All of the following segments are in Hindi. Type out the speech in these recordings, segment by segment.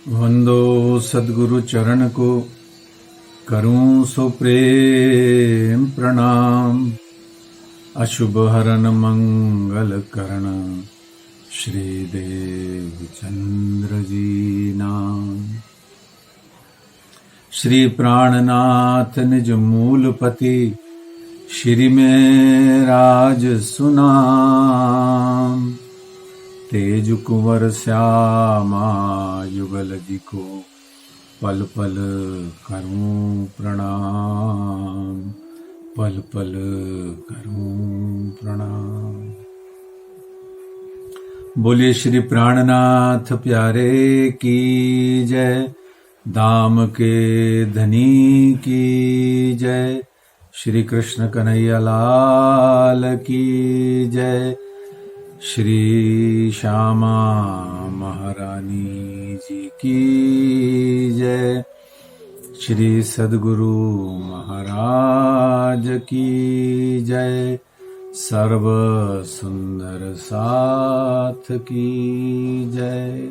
वंदो सद्गुरु चरण को, करूं सो प्रेम प्रणाम। अशुभ हरन मंगल करण, श्री देव चंद्र जी नाम। श्री प्राणनाथ निज मूलपति, श्री में राज सुनाम। तेज कुंवर श्यामा युगल जी को, पल पल करूं प्रणाम, पल पल करूं प्रणाम। बोलिए श्री प्राणनाथ प्यारे की जय, दाम के धनी की जय, श्री कृष्ण कन्हैया लाल की जय, श्री श्यामा महारानी जी की जय, श्री सद्गुरु महाराज की जय, सर्व सुंदर साथ की जय।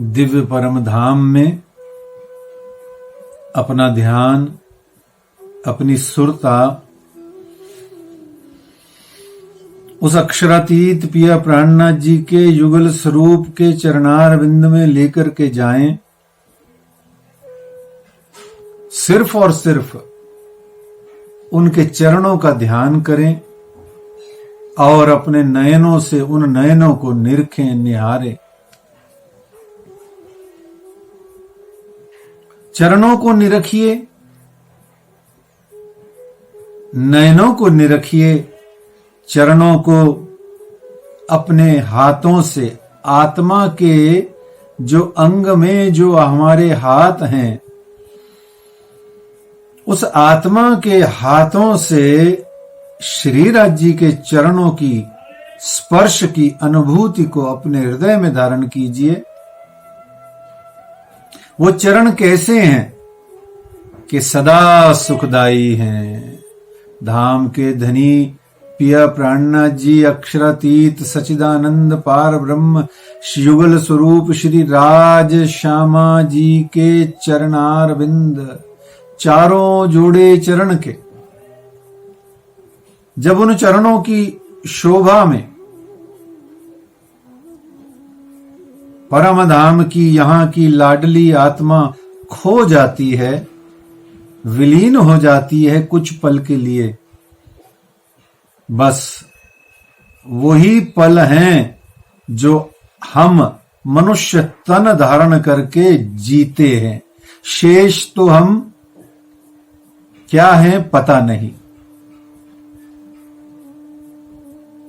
दिव्य परम धाम में अपना ध्यान, अपनी सुरता उस अक्षरातीत पिया प्राणनाथ जी के युगल स्वरूप के चरणार बिंद में लेकर के जाएं। सिर्फ और सिर्फ उनके चरणों का ध्यान करें और अपने नयनों से उन नयनों को निरखें, निहारें। चरणों को निरखिए, नयनों को निरखिए, चरणों को अपने हाथों से, आत्मा के जो अंग में जो हमारे हाथ हैं, उस आत्मा के हाथों से श्रीराज जी के चरणों की स्पर्श की अनुभूति को अपने हृदय में धारण कीजिए। वो चरण कैसे हैं कि सदा सुखदाई हैं। धाम के धनी पिया प्राणनाथ जी अक्षरातीत सचिदानंद पार ब्रह्म युगल स्वरूप श्री राज श्यामा जी के चरणार बिंद, चारों जोड़े चरण के, जब उन चरणों की शोभा में परम धाम की यहां की लाडली आत्मा खो जाती है, विलीन हो जाती है कुछ पल के लिए, बस वही पल हैं जो हम मनुष्य तन धारण करके जीते हैं। शेष तो हम क्या हैं पता नहीं।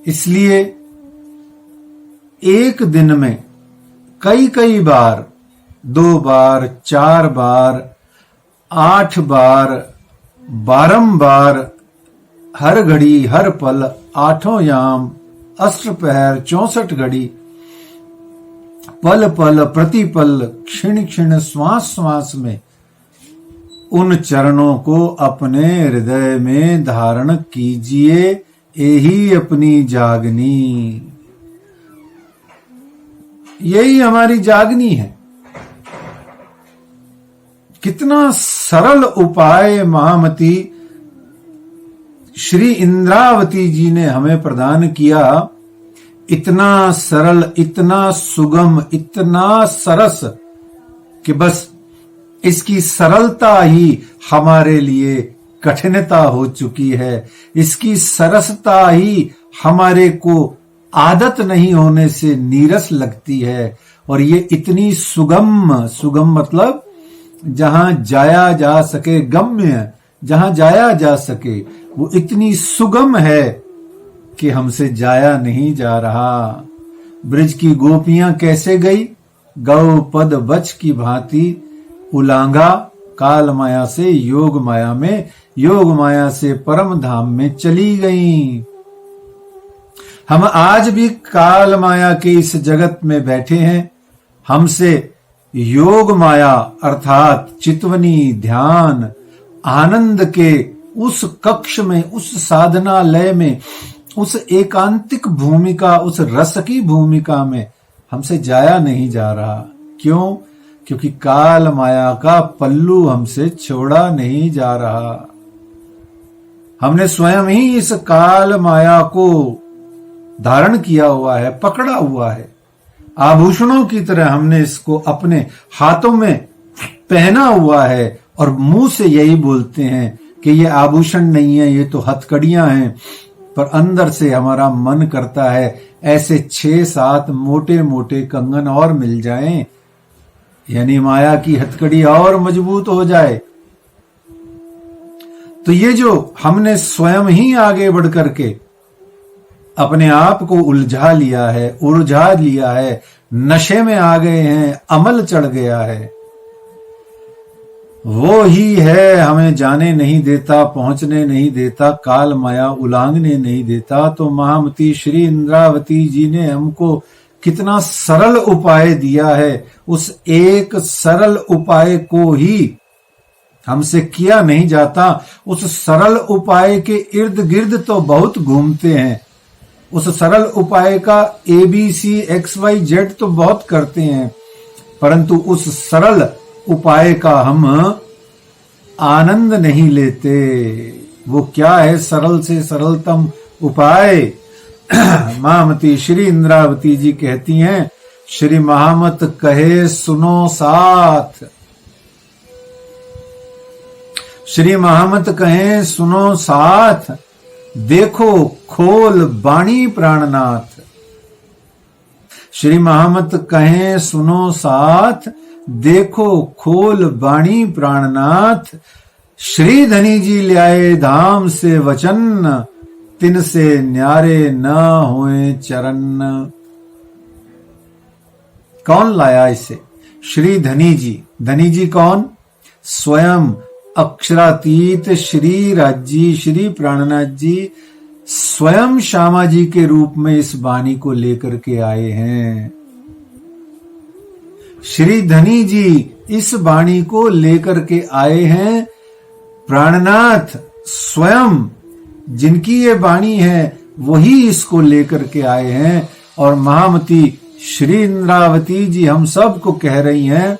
इसलिए एक दिन में कई कई बार, 2 बार, 4 बार, 8 बार, बारंबार, हर घड़ी हर पल, 8 याम, अष्टपहर, 64 घड़ी, पल पल, प्रतिपल, क्षण क्षण, श्वास श्वास में उन चरणों को अपने हृदय में धारण कीजिए। यही अपनी जागनी, यही हमारी जागनी है। कितना सरल उपाय महामती श्री इंद्रावती जी ने हमें प्रदान किया। इतना सरल, इतना सुगम, इतना सरस कि बस इसकी सरलता ही हमारे लिए कठिनता हो चुकी है। इसकी सरसता ही हमारे को आदत नहीं होने से नीरस लगती है। और ये इतनी सुगम, सुगम मतलब जहां जाया जा सके, गम्य जहां जाया जा सके, वो इतनी सुगम है कि हमसे जाया नहीं जा रहा। ब्रज की गोपियां कैसे गई? गौ पद बच की भांति उलांगा काल माया से योग माया में, योग माया से परम धाम में चली गईं। हम आज भी काल माया के इस जगत में बैठे हैं। हमसे योग माया अर्थात चितवनी, ध्यान, आनंद के उस कक्ष में, उस साधनालय में उस एकांतिक भूमिका, उस रस की भूमिका में हमसे जाया नहीं जा रहा। क्यों? क्योंकि काल माया का पल्लू हमसे छोड़ा नहीं जा रहा। हमने स्वयं ही इस काल माया को धारण किया हुआ है, पकड़ा हुआ है। आभूषणों की तरह हमने इसको अपने हाथों में पहना हुआ है और मुंह से यही बोलते हैं कि ये आभूषण नहीं है, ये तो हथकड़ियां हैं। पर अंदर से हमारा मन करता है ऐसे 6-7 मोटे मोटे कंगन और मिल जाएं, यानी माया की हथकड़ी और मजबूत हो जाए। तो ये जो हमने स्वयं ही आगे बढ़ करके अपने आप को उलझा लिया है, उलझा लिया है, नशे में आ गए हैं, अमल चढ़ गया है, वो ही है हमें जाने नहीं देता, पहुंचने नहीं देता, काल माया उलांघने नहीं देता। तो महामती श्री इंद्रावती जी ने हमको कितना सरल उपाय दिया है। उस एक सरल उपाय को ही हमसे किया नहीं जाता। उस सरल उपाय के इर्द गिर्द तो बहुत घूमते हैं, उस सरल उपाय का ABC XYZ तो बहुत करते हैं, परंतु उस सरल उपाय का हम आनंद नहीं लेते। वो क्या है सरल से सरलतम उपाय? महामती श्री इंद्रावती जी कहती हैं, श्री महामत कहे सुनो साथ, श्री महामत कहे सुनो साथ, देखो खोल बाणी प्राणनाथ। श्री महामत कहे सुनो साथ, देखो खोल बाणी प्राणनाथ। श्री धनी जी ल्याए धाम से वचन, तिन से न्यारे न होए चरण। कौन लाया इसे? श्री धनी जी। धनी जी कौन? स्वयं अक्षरातीत श्री राज्जी श्री प्राणनाथ जी स्वयं श्यामा जी के रूप में इस वाणी को लेकर के आए हैं। श्री धनी जी इस वाणी को लेकर के आए हैं। प्राणनाथ स्वयं जिनकी ये वाणी है वही इसको लेकर के आए हैं। और महामती श्री इंद्रावती जी हम सबको कह रही हैं,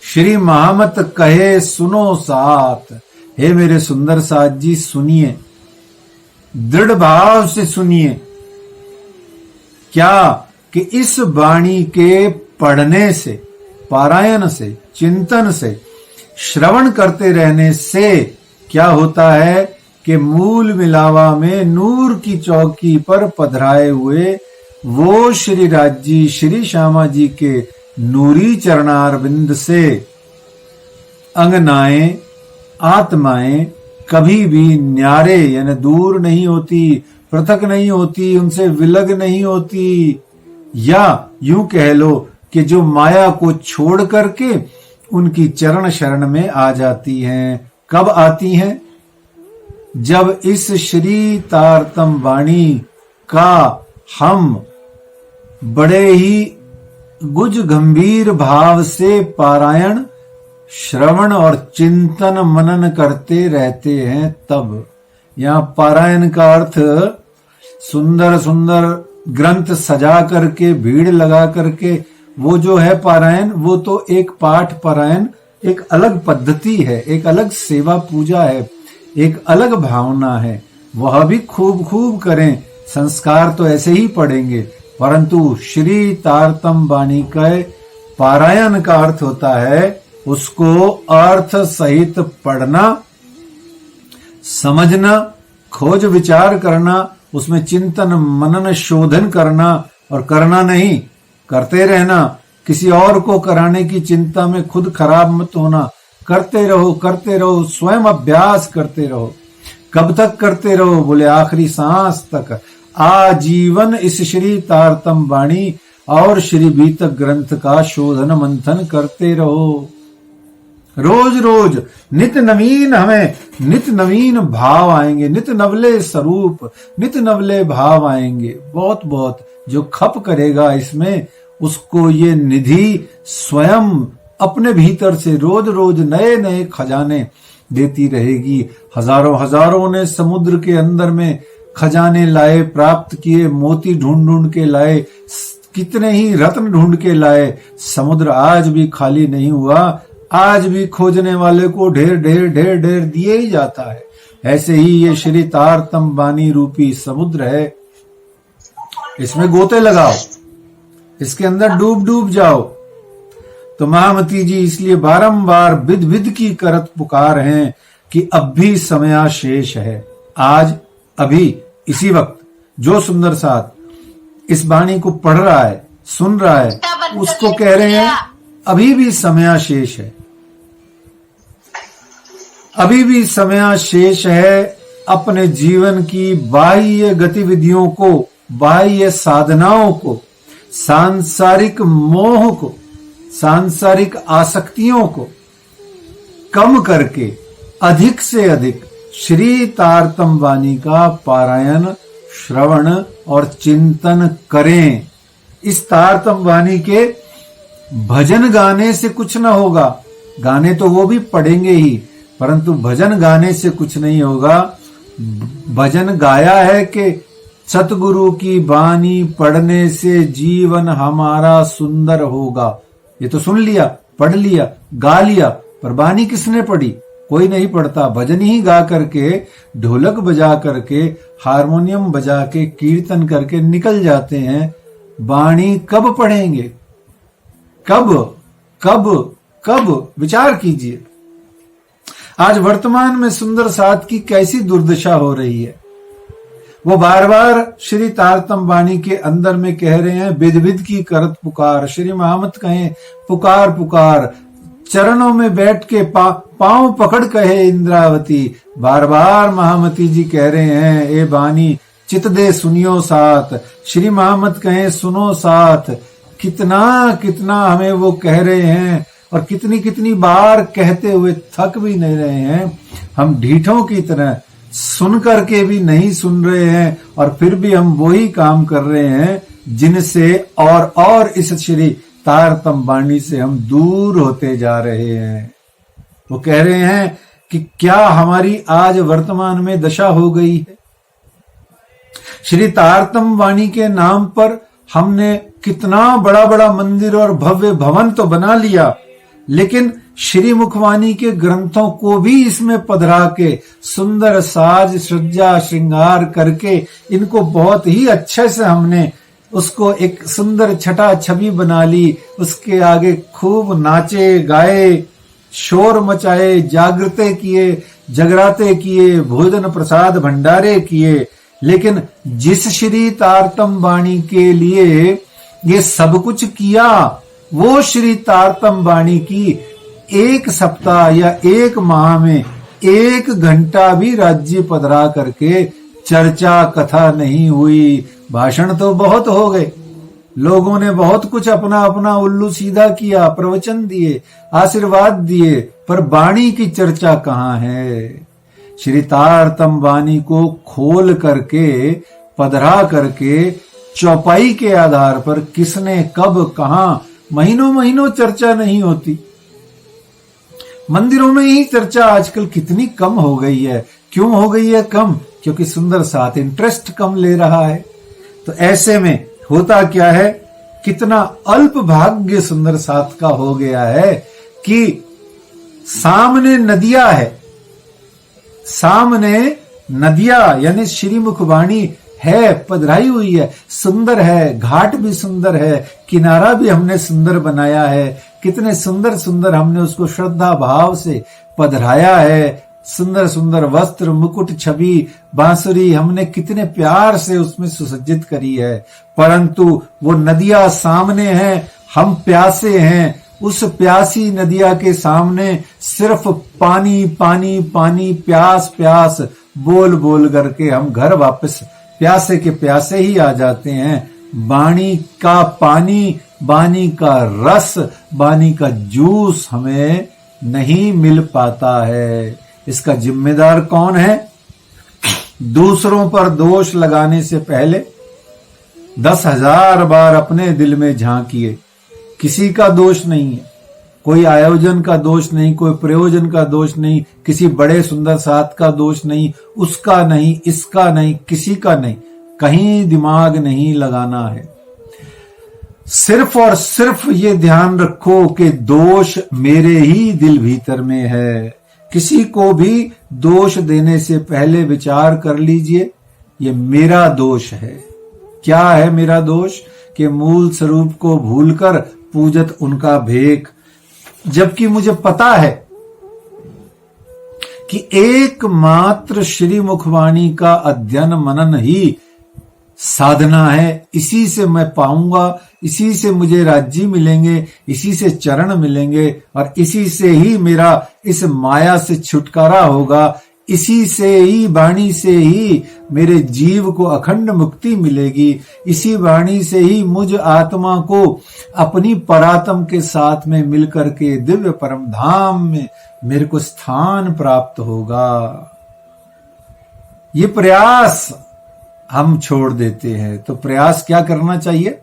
श्री महामत कहे सुनो साथ। हे मेरे सुंदर साथ जी सुनिए, दृढ़ भाव से सुनिए। क्या कि इस वाणी के पढ़ने से, पारायण से, चिंतन से, श्रवण करते रहने से क्या होता है कि मूल मिलावा में नूर की चौकी पर पधराए हुए वो श्री राज्जी श्री श्यामा जी के नूरी चरणारविंद से अंगनाएं, आत्माएं कभी भी न्यारे यानी दूर नहीं होती, पृथक नहीं होती, उनसे विलग नहीं होती। या यूं कह लो कि जो माया को छोड़ करके उनकी चरण शरण में आ जाती हैं। कब आती हैं? जब इस श्री तारतम वाणी का हम बड़े ही गुज गंभीर भाव से पारायण, श्रवण और चिंतन मनन करते रहते हैं। तब यहां पारायण का अर्थ सुंदर सुंदर ग्रंथ सजा करके, भीड़ लगा करके वो जो है पारायण, वो तो एक पाठ पारायण एक अलग पद्धति है, एक अलग सेवा पूजा है, एक अलग भावना है। वह भी खूब खूब करें, संस्कार तो ऐसे ही पढ़ेंगे। परंतु श्री तारतम वाणी का पारायण का अर्थ होता है उसको अर्थ सहित पढ़ना, समझना, खोज विचार करना, उसमें चिंतन मनन शोधन करना, और करना नहीं, करते रहना। किसी और को कराने की चिंता में खुद खराब मत होना। करते रहो, करते रहो, स्वयं अभ्यास करते रहो। कब तक करते रहो? बोले आखिरी सांस तक, आजीवन इस श्री तारतम वाणी और श्री बीतक ग्रंथ का शोधन मंथन करते रहो। रोज रोज नित नवीन, हमें नित नवीन भाव आएंगे, नित नवले स्वरूप, नित नवले भाव आएंगे। बहुत बहुत जो खप करेगा इसमें, उसको ये निधि स्वयं अपने भीतर से रोज रोज नए नए खजाने देती रहेगी। हजारों हजारों ने समुद्र के अंदर में खजाने लाए, प्राप्त किए, मोती ढूंढ ढूंढ के लाए, कितने ही रत्न ढूंढ के लाए, समुद्र आज भी खाली नहीं हुआ, आज भी खोजने वाले को ढेर ढेर ढेर ढेर दिए ही जाता है। ऐसे ही ये श्री तारतम वाणी रूपी समुद्र है, इसमें गोते लगाओ, इसके अंदर डूब डूब जाओ। तो महामती जी इसलिए बारंबार विद विद की करत पुकार हैं कि अब भी समयाशेष है। आज अभी इसी वक्त जो सुंदर साथ इस वाणी को पढ़ रहा है, सुन रहा है, उसको कह रहे हैं अभी भी समयाशेष है, अभी भी समयाशेष है। अपने जीवन की बाह्य गतिविधियों को, बाह्य साधनाओं को, सांसारिक मोह को, सांसारिक आसक्तियों को कम करके अधिक से अधिक श्री तारतम वाणी का पारायण, श्रवण और चिंतन करें। इस तारतम वाणी के भजन गाने से कुछ न होगा, गाने तो वो भी पढ़ेंगे ही, परंतु भजन गाने से कुछ नहीं होगा। भजन गाया है कि सतगुरु की वाणी पढ़ने से जीवन हमारा सुंदर होगा। ये तो सुन लिया, पढ़ लिया, गा लिया, पर वाणी किसने पढ़ी? कोई नहीं पढ़ता। भजन ही गा करके, ढोलक बजा करके, हारमोनियम बजा के, कीर्तन करके निकल जाते हैं। वाणी कब पढ़ेंगे? कब कब कब? विचार कीजिए। आज वर्तमान में सुंदर साथ की कैसी दुर्दशा हो रही है। वो बार बार श्री तारतम वाणी के अंदर में कह रहे हैं विद विद की करत पुकार। श्री महामत कहें पुकार पुकार, चरणों में बैठ के पांव पकड़ कहे इंद्रावती। बार बार महामती जी कह रहे हैं ए वाणी चित दे सुनियो साथ। श्री महामत कहें सुनो साथ। कितना कितना हमें वो कह रहे हैं और कितनी कितनी बार कहते हुए थक भी नहीं रहे हैं। हम ढीठों की तरह सुन करके भी नहीं सुन रहे हैं और फिर भी हम वही काम कर रहे हैं जिनसे और इस श्री तारतम वाणी से हम दूर होते जा रहे हैं। वो कह रहे हैं कि क्या हमारी आज वर्तमान में दशा हो गई है। श्री तारतम वाणी के नाम पर हमने कितना बड़ा बड़ा मंदिर और भव्य भवन तो बना लिया, लेकिन श्री मुखवाणी के ग्रंथों को भी इसमें पधरा के सुंदर साज सज्जा श्रृंगार करके इनको बहुत ही अच्छे से हमने उसको एक सुंदर छटा छवि बना ली। उसके आगे खूब नाचे गाए, शोर मचाए, जागृते किए, जगराते किए, भोजन प्रसाद भंडारे किए, लेकिन जिस श्री तारतम वाणी के लिए ये सब कुछ किया, वो श्री तारतम वाणी की एक सप्ताह या एक माह में 1 घंटा भी राज्य पधरा करके चर्चा कथा नहीं हुई। भाषण तो बहुत हो गए, लोगों ने बहुत कुछ अपना अपना उल्लू सीधा किया, प्रवचन दिए, आशीर्वाद दिए, पर वाणी की चर्चा कहाँ है। श्री तारतम वाणी को खोल करके, पधरा करके, चौपाई के आधार पर किसने कब कहां, महीनों महीनों चर्चा नहीं होती। मंदिरों में ही चर्चा आजकल कितनी कम हो गई है। क्यों हो गई है कम? क्योंकि सुंदर साथ इंटरेस्ट कम ले रहा है। तो ऐसे में होता क्या है, कितना अल्प भाग्य सुंदर साथ का हो गया है कि सामने नदियां है, सामने नदियां यानी श्री मुखवाणी है, पधराई हुई है, सुंदर है, घाट भी सुंदर है, किनारा भी हमने सुंदर बनाया है, कितने सुंदर सुंदर हमने उसको श्रद्धा भाव से पधराया है। सुंदर सुंदर वस्त्र, मुकुट, छवि, बांसुरी हमने कितने प्यार से उसमें सुसज्जित करी है, परंतु वो नदियां सामने हैं, हम प्यासे हैं। उस प्यासी नदिया के सामने सिर्फ पानी पानी पानी, प्यास प्यास बोल बोल करके हम घर वापस प्यासे के प्यासे ही आ जाते हैं। वाणी का पानी, वाणी का रस, वाणी का जूस हमें नहीं मिल पाता है। इसका जिम्मेदार कौन है? दूसरों पर दोष लगाने से पहले 10,000 बार अपने दिल में झांकिए, किसी का दोष नहीं है। कोई आयोजन का दोष नहीं, कोई प्रयोजन का दोष नहीं, किसी बड़े सुंदर साथ का दोष नहीं, उसका नहीं, इसका नहीं, किसी का नहीं, कहीं दिमाग नहीं लगाना है। सिर्फ और सिर्फ ये ध्यान रखो कि दोष मेरे ही दिल भीतर में है। किसी को भी दोष देने से पहले विचार कर लीजिए, ये मेरा दोष है। क्या है मेरा दोष? कि मूल स्वरूप को भूलकर पूजत उनका भेक। जबकि मुझे पता है कि एकमात्र श्री मुखवाणी का अध्ययन मनन ही साधना है। इसी से मैं पाऊंगा, इसी से मुझे राज्य मिलेंगे, इसी से चरण मिलेंगे और इसी से ही मेरा इस माया से छुटकारा होगा। इसी से ही, वाणी से ही मेरे जीव को अखंड मुक्ति मिलेगी। इसी वाणी से ही मुझ आत्मा को अपनी परात्म के साथ में मिलकर के दिव्य परम धाम में मेरे को स्थान प्राप्त होगा। ये प्रयास हम छोड़ देते हैं। तो प्रयास क्या करना चाहिए?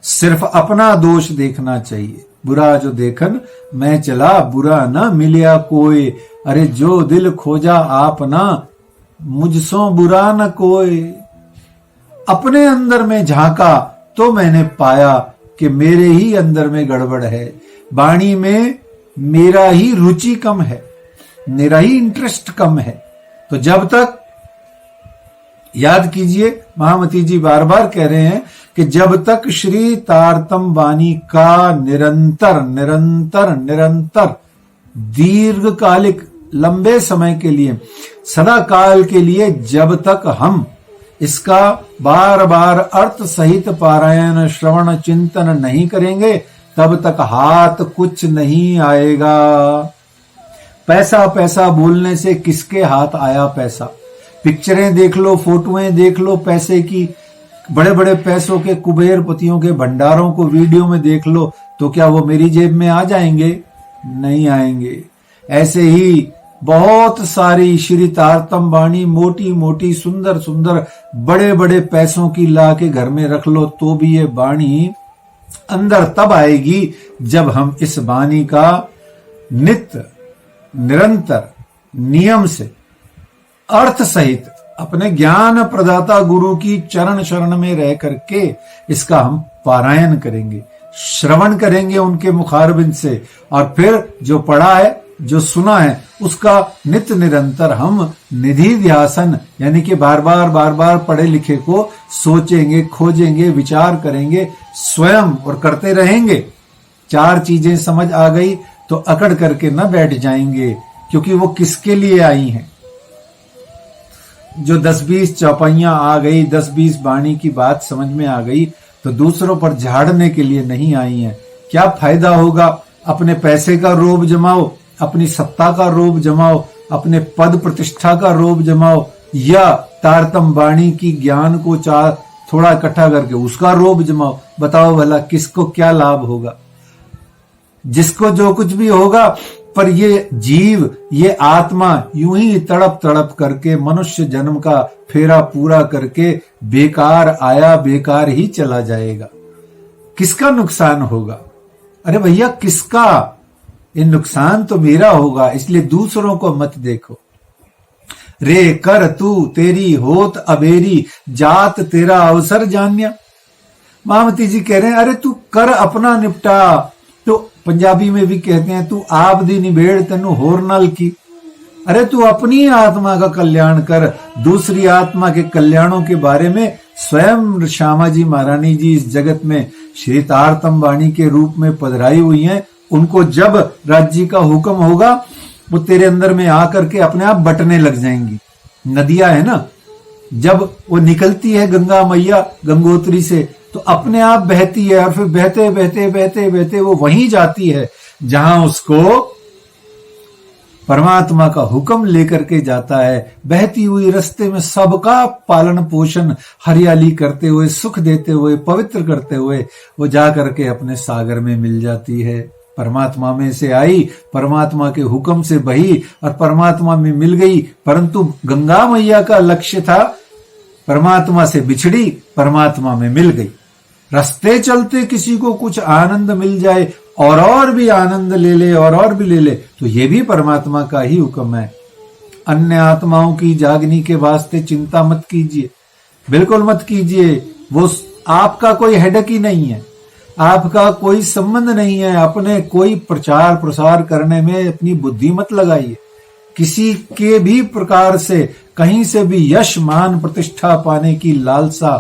सिर्फ अपना दोष देखना चाहिए। बुरा जो देखन मैं चला, बुरा न मिलिया कोई। अरे जो दिल खोजा आपना, मुझसों बुरा न कोई। अपने अंदर में झांका तो मैंने पाया कि मेरे ही अंदर में गड़बड़ है। वाणी में मेरा ही रुचि कम है, मेरा ही इंटरेस्ट कम है। तो जब तक, याद कीजिए, महामती जी बार बार कह रहे हैं कि जब तक श्री तारतम वाणी का निरंतर निरंतर निरंतर दीर्घकालिक लंबे समय के लिए, सदा काल के लिए, जब तक हम इसका बार बार अर्थ सहित पारायण श्रवण चिंतन नहीं करेंगे, तब तक हाथ कुछ नहीं आएगा। पैसा पैसा बोलने से किसके हाथ आया पैसा? पिक्चरें देख लो, फोटोएं देख लो पैसे की, बड़े बड़े पैसों के कुबेरपतियों के भंडारों को वीडियो में देख लो, तो क्या वो मेरी जेब में आ जाएंगे? नहीं आएंगे। ऐसे ही बहुत सारी श्री तारतम वाणी मोटी मोटी सुंदर सुंदर बड़े बड़े पैसों की ला के घर में रख लो, तो भी ये वाणी अंदर तब आएगी जब हम इस वाणी का नित्य निरंतर नियम से अर्थ सहित अपने ज्ञान प्रदाता गुरु की चरण शरण में रह करके इसका हम पारायण करेंगे, श्रवण करेंगे उनके मुखारबिंद से, और फिर जो पढ़ा है, जो सुना है, उसका नित्य निरंतर हम निधि ध्यासन, यानी कि बार बार पढ़े लिखे को सोचेंगे, खोजेंगे, विचार करेंगे स्वयं और करते रहेंगे। चार चीजें समझ आ गई तो अकड़ करके न बैठ जाएंगे, क्योंकि वो किसके लिए आई हैं। जो 10-20 चौपाइयां आ गई, 10-20 वाणी की बात समझ में आ गई, तो दूसरों पर झाड़ने के लिए नहीं आई हैं। क्या फायदा होगा? अपने पैसे का रोब जमाओ, अपनी सत्ता का रोब जमाओ, अपने पद प्रतिष्ठा का रोब जमाओ, या तारतम वाणी की ज्ञान को थोड़ा इकट्ठा करके उसका रोब जमाओ। बताओ भला किसको क्या लाभ होगा? जिसको जो कुछ भी होगा, पर ये जीव, ये आत्मा यूं ही तड़प तड़प करके मनुष्य जन्म का फेरा पूरा करके बेकार आया, बेकार ही चला जाएगा। किसका नुकसान होगा? अरे भैया किसका? ये नुकसान तो मेरा होगा, इसलिए दूसरों को मत देखो। रे कर तू तेरी होत अबेरी, जात तेरा अवसर जान्या। महामती जी कह रहे हैं, अरे तू कर अपना निपटा। तो पंजाबी में भी कहते हैं, तू आप दी निबेड़ तेनू होर नाल की। अरे तू अपनी आत्मा का कल्याण कर, दूसरी आत्मा के कल्याणों के बारे में स्वयं श्यामा जी महारानी जी इस जगत में श्री तारतम वाणी के रूप में पधराई हुई हैं। उनको जब राज्य का हुक्म होगा, वो तेरे अंदर में आकर के अपने आप बटने लग जाएंगी। नदियां है ना, जब वो निकलती है गंगा मैया गंगोत्री से, तो अपने आप बहती है, और फिर बहते बहते बहते बहते वो वहीं जाती है जहां उसको परमात्मा का हुक्म लेकर के जाता है। बहती हुई रास्ते में सबका पालन पोषण हरियाली करते हुए, सुख देते हुए, पवित्र करते हुए वो जा करके अपने सागर में मिल जाती है। परमात्मा में से आई, परमात्मा के हुक्म से बही और परमात्मा में मिल गई। परंतु गंगा मैया का लक्ष्य था, परमात्मा से बिछड़ी, परमात्मा में मिल गई। रास्ते चलते किसी को कुछ आनंद मिल जाए और भी आनंद ले ले और भी ले ले, तो ये भी परमात्मा का ही हुक्म है। अन्य आत्माओं की जागनी के वास्ते चिंता मत कीजिए, बिल्कुल मत कीजिए। वो आपका कोई हेडक ही नहीं है, आपका कोई संबंध नहीं है। अपने कोई प्रचार प्रसार करने में अपनी बुद्धि मत लगाइए। किसी के भी प्रकार से कहीं से भी यश मान प्रतिष्ठा पाने की लालसा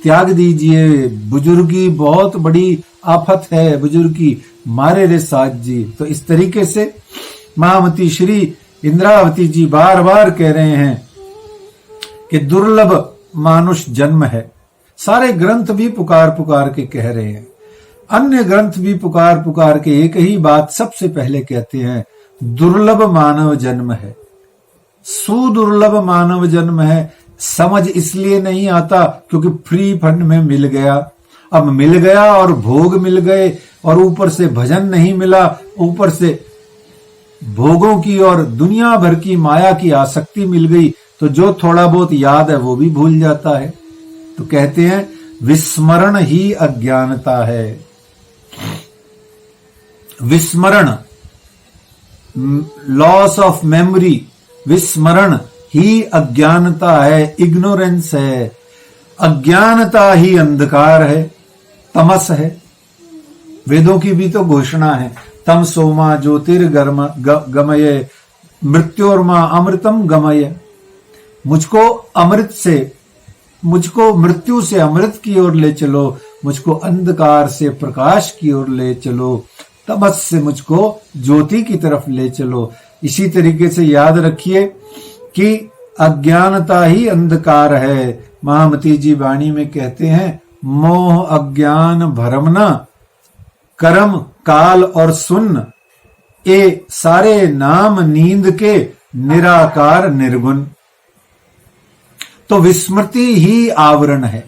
त्याग दीजिए। बुजुर्गी बहुत बड़ी आफत है, बुजुर्गी मारे रे साथ जी। तो इस तरीके से महामती श्री इंद्रावती जी बार बार कह रहे हैं कि दुर्लभ मानुष जन्म है। सारे ग्रंथ भी पुकार पुकार के कह रहे हैं, अन्य ग्रंथ भी पुकार पुकार के एक ही बात सबसे पहले कहते हैं, दुर्लभ मानव जन्म है, सुदुर्लभ मानव जन्म है। समझ इसलिए नहीं आता क्योंकि फ्री फंड में मिल गया। अब मिल गया और भोग मिल गए और ऊपर से भजन नहीं मिला, ऊपर से भोगों की और दुनिया भर की माया की आसक्ति मिल गई, तो जो थोड़ा बहुत याद है वो भी भूल जाता है। तो कहते हैं विस्मरण ही अज्ञानता है। विस्मरण, लॉस ऑफ मेमोरी, विस्मरण ही अज्ञानता है, इग्नोरेंस है। अज्ञानता ही अंधकार है, तमस है। वेदों की भी तो घोषणा है, तम सोमा ज्योतिर्गम गमये मृत्योर्मा अमृतम गमये। मुझको अमृत से, मुझको मृत्यु से अमृत की ओर ले चलो, मुझको अंधकार से प्रकाश की ओर ले चलो, तमस से मुझको ज्योति की तरफ ले चलो। इसी तरीके से याद रखिए कि अज्ञानता ही अंधकार है। महामती जी वाणी में कहते हैं, मोह अज्ञान भरम न कर्म काल और सुन्न, ए सारे नाम नींद के निराकार निर्गुण। तो विस्मृति ही आवरण है।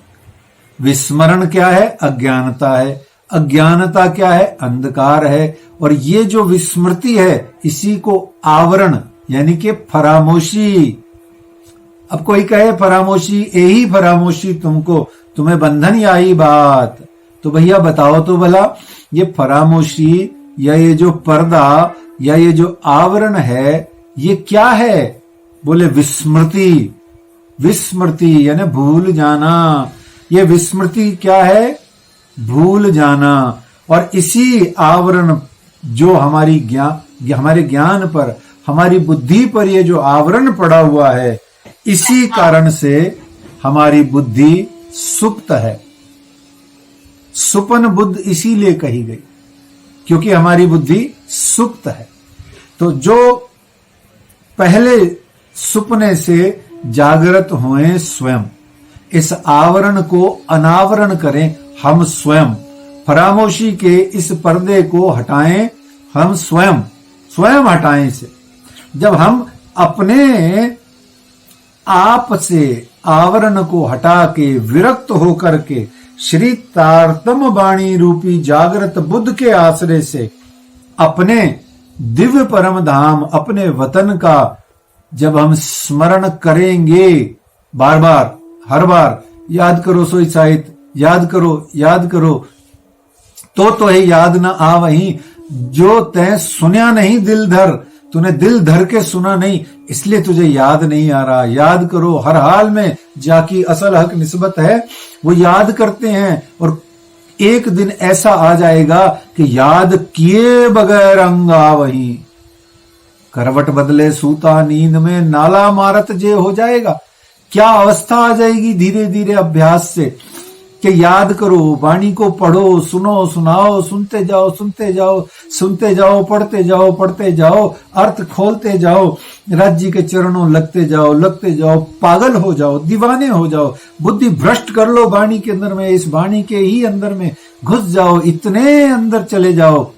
विस्मरण क्या है? अज्ञानता है। अज्ञानता क्या है? अंधकार है। और ये जो विस्मृति है इसी को आवरण यानी कि फरामोशी। अब कोई कहे फरामोशी, यही फरामोशी तुमको, तुम्हें बंधन यही बात, तो भैया बताओ तो भला, ये फरामोशी या ये जो पर्दा या ये जो आवरण है ये क्या है? बोले विस्मृति। विस्मृति यानी भूल जाना। ये विस्मृति क्या है? भूल जाना। और इसी आवरण जो हमारे ज्ञान पर, हमारी बुद्धि पर ये जो आवरण पड़ा हुआ है, इसी कारण से हमारी बुद्धि सुप्त है। सुपन बुद्ध इसीलिए कही गई क्योंकि हमारी बुद्धि सुप्त है। तो जो पहले सुपने से जागृत हुए स्वयं, इस आवरण को अनावरण करें हम स्वयं। फरामोशी के इस पर्दे को हटाएं हम स्वयं, स्वयं हटाएं इसे। जब हम अपने आप से आवरण को हटा के विरक्त होकर के श्री तारतम वाणी रूपी जागृत बुद्ध के आश्रय से अपने दिव्य परम धाम, अपने वतन का जब हम स्मरण करेंगे, बार बार हर बार याद करो सोई साहित्य, याद करो तो है याद ना आ वही जो तय सुना नहीं दिल धर। तूने दिल धर के सुना नहीं इसलिए तुझे याद नहीं आ रहा। याद करो हर हाल में, जाकी असल हक निस्बत है वो याद करते हैं। और एक दिन ऐसा आ जाएगा कि याद किए बगैर अंग आ वही, करवट बदले सूता नींद में नाला मारत जे हो जाएगा। क्या अवस्था आ जाएगी धीरे धीरे अभ्यास से कि याद करो, वाणी को पढ़ो, सुनो, सुनाओ, सुनते जाओ, पढ़ते जाओ, अर्थ खोलते जाओ, राज्य के चरणों लगते जाओ, पागल हो जाओ, दीवाने हो जाओ, बुद्धि भ्रष्ट कर लो वाणी के अंदर में, इस वाणी के ही अंदर में घुस जाओ, इतने अंदर चले जाओ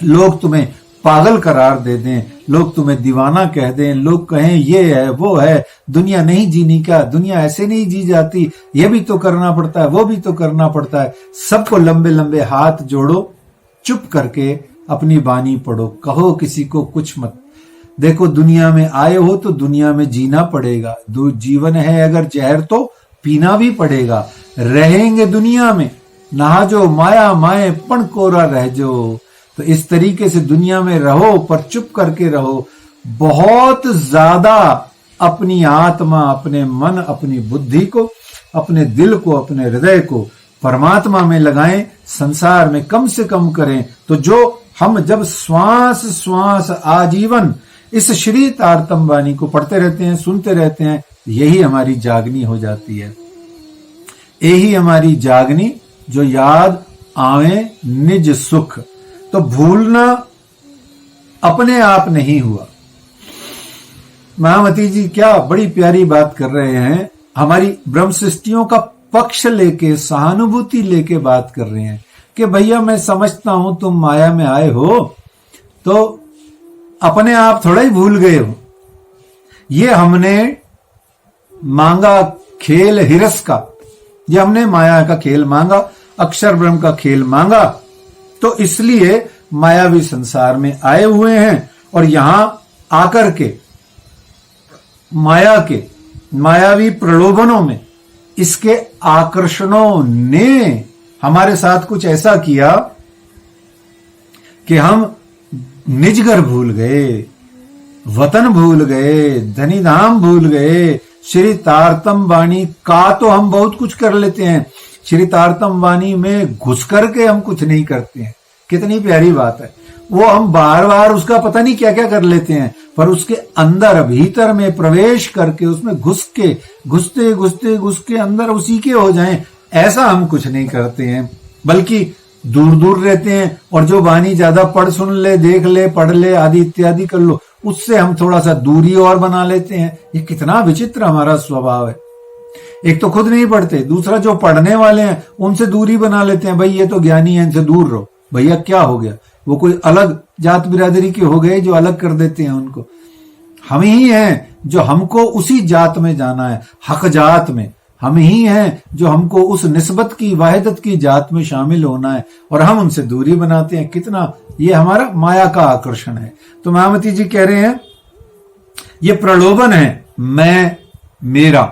लोग तुम्हें पागल करार दे दें, लोग तुम्हें दीवाना कह दें, लोग कहें ये है वो है, दुनिया नहीं जीनी क्या, दुनिया ऐसे नहीं जी जाती, ये भी तो करना पड़ता है, वो भी तो करना पड़ता है। सबको लंबे लंबे हाथ जोड़ो, चुप करके अपनी बानी पढ़ो, कहो किसी को कुछ मत। देखो दुनिया में आए हो तो दुनिया में जीना पड़ेगा, जीवन है अगर जहर तो पीना भी पड़ेगा। रहेंगे दुनिया में नहा जो माया माए पण कोरा रह जो। तो इस तरीके से दुनिया में रहो पर चुप करके रहो। बहुत ज्यादा अपनी आत्मा, अपने मन, अपनी बुद्धि को, अपने दिल को, अपने हृदय को परमात्मा में लगाएं, संसार में कम से कम करें। तो जो हम जब श्वास श्वास आजीवन इस श्री तारतम वाणी को पढ़ते रहते हैं, सुनते रहते हैं, यही हमारी जागनी हो जाती है। यही हमारी जागनी जो याद आवे निज सुख। तो भूलना अपने आप नहीं हुआ। महामती जी क्या बड़ी प्यारी बात कर रहे हैं। हमारी ब्रह्म सृष्टियों का पक्ष लेके, सहानुभूति लेके बात कर रहे हैं कि भैया मैं समझता हूं तुम माया में आए हो तो अपने आप थोड़ा ही भूल गए हो। ये हमने मांगा खेल हिरस का, ये हमने माया का खेल मांगा, अक्षर ब्रह्म का खेल मांगा, तो इसलिए मायावी संसार में आए हुए हैं। और यहां आकर के माया के मायावी प्रलोभनों में, इसके आकर्षणों ने हमारे साथ कुछ ऐसा किया कि हम निज घर भूल गए, वतन भूल गए, धनी धाम भूल गए। श्री तारतम वाणी का तो हम बहुत कुछ कर लेते हैं, श्री तारतम वाणी में घुस करके हम कुछ नहीं करते हैं। कितनी प्यारी बात है। वो हम बार बार उसका पता नहीं क्या क्या कर लेते हैं, पर उसके अंदर भीतर में प्रवेश करके उसमें घुस के अंदर उसी के हो जाएं, ऐसा हम कुछ नहीं करते हैं, बल्कि दूर दूर रहते हैं। और जो वाणी ज्यादा पढ़ सुन ले, देख ले, पढ़ ले, आदि इत्यादि कर लो, उससे हम थोड़ा सा दूरी और बना लेते हैं। ये कितना विचित्र हमारा स्वभाव है। एक तो खुद नहीं पढ़ते, दूसरा जो पढ़ने वाले हैं उनसे दूरी बना लेते हैं। भाई ये तो ज्ञानी है, इनसे दूर रहो। भैया क्या हो गया, वो कोई अलग जात बिरादरी के हो गए जो अलग कर देते हैं उनको। हम ही हैं जो हमको उसी जात में जाना है, हक जात में। हम ही हैं जो हमको उस निस्बत की, वाहिदत की जात में शामिल होना है, और हम उनसे दूरी बनाते हैं। कितना ये हमारा माया का आकर्षण है। तो महामती जी कह रहे हैं ये प्रलोभन है, मैं मेरा।